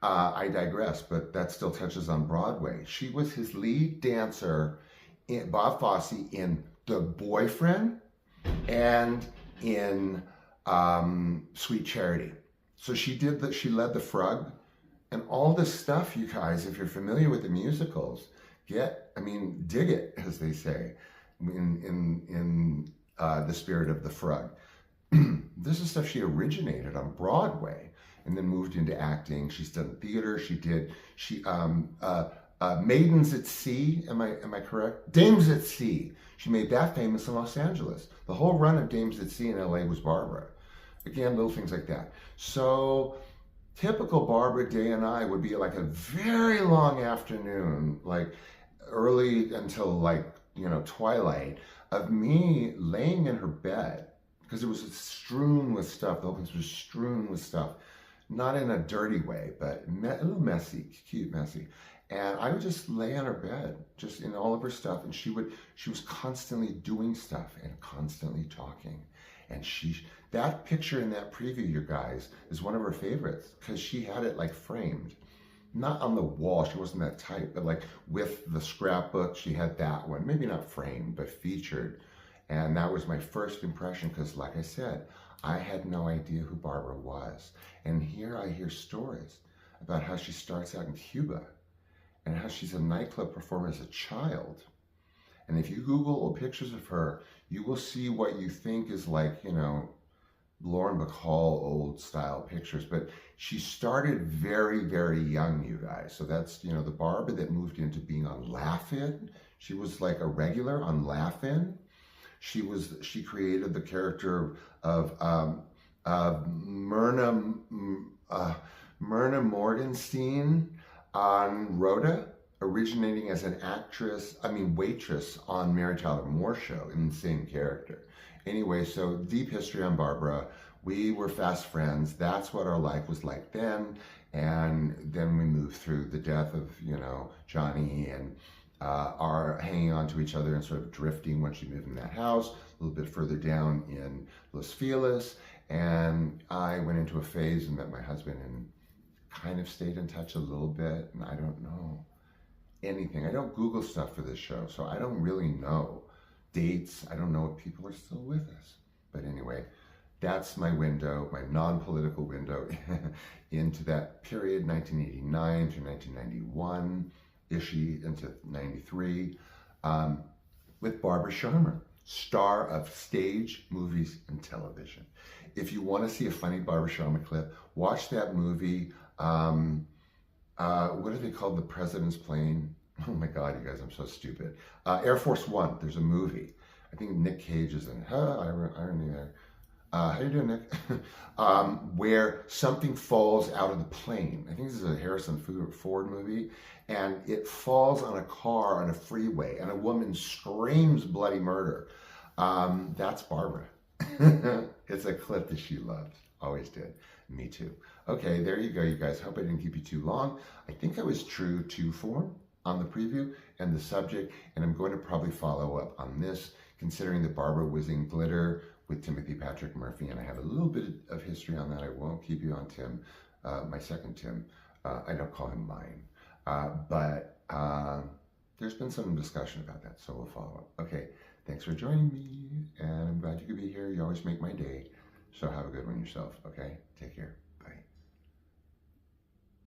I digress, but that still touches on Broadway. She was his lead dancer, Bob Fosse, in The Boyfriend and in Sweet Charity. So she did that. She led the Frug and all this stuff. You guys, if you're familiar with the musicals, dig it, as they say, in the spirit of the Frug. This is stuff she originated on Broadway and then moved into acting. She's done theater. Maidens at Sea. Am I correct? Dames at Sea. She made that famous in Los Angeles. The whole run of Dames at Sea in LA was Barbara. Again, little things like that. So typical Barbara day and I would be like a very long afternoon, like early until twilight, of me laying in her bed, because it was strewn with stuff. The whole place was strewn with stuff, not in a dirty way, but a little messy, cute, messy. And I would just lay on her bed, just in all of her stuff, and she was constantly doing stuff and constantly talking. And that picture in that preview, you guys, is one of her favorites, because she had it like framed. Not on the wall, she wasn't that type, but like with the scrapbook, she had that one. Maybe not framed, but featured. And that was my first impression, because like I said, I had no idea who Barbara was. And here I hear stories about how she starts out in Cuba and how she's a nightclub performer as a child. And if you Google old pictures of her, you will see what you think is like, Lauren Bacall old style pictures. But she started very, very young, you guys. So that's, the Barbara that moved into being on Laugh-In. She was like a regular on Laugh-In. She created the character of Myrna Morgenstein on Rhoda, originating as an waitress on Mary Tyler Moore Show in the same character. Anyway, so deep history on Barbara. We were fast friends. That's what our life was like then. And then we moved through the death of, Johnny, and our hanging on to each other and sort of drifting when she moved in that house, a little bit further down in Los Feliz. And I went into a phase and met my husband and kind of stayed in touch a little bit. And I don't know anything. I don't Google stuff for this show, so I don't really know dates. I don't know if people are still with us. But anyway, that's my window, my non-political window into that period, 1989 to 1991, into 93, with Barbara Sharma, star of stage, movies, and television. If you want to see a funny Barbara Sharma clip, watch that movie. What are they called? The President's Plane. Oh my God, you guys, I'm so stupid. Air Force One. There's a movie. I think Nick Cage is in it. Irony there. How you doing, Nick? Where something falls out of the plane. I think this is a Harrison Ford movie, and it falls on a car on a freeway, and a woman screams bloody murder. That's Barbara. It's a clip that she loves. Always did. Me too. Okay, there you go, you guys. Hope I didn't keep you too long. I think I was true to form on the preview and the subject, and I'm going to probably follow up on this, considering that Barbara was in Glitter with Timothy Patrick Murphy, and I have a little bit of history on that. I won't keep you on Tim, my second Tim. I don't call him mine, but there's been some discussion about that, so we'll follow up. Okay, thanks for joining me, and I'm glad you could be here. You always make my day, so have a good one yourself, okay? Take care.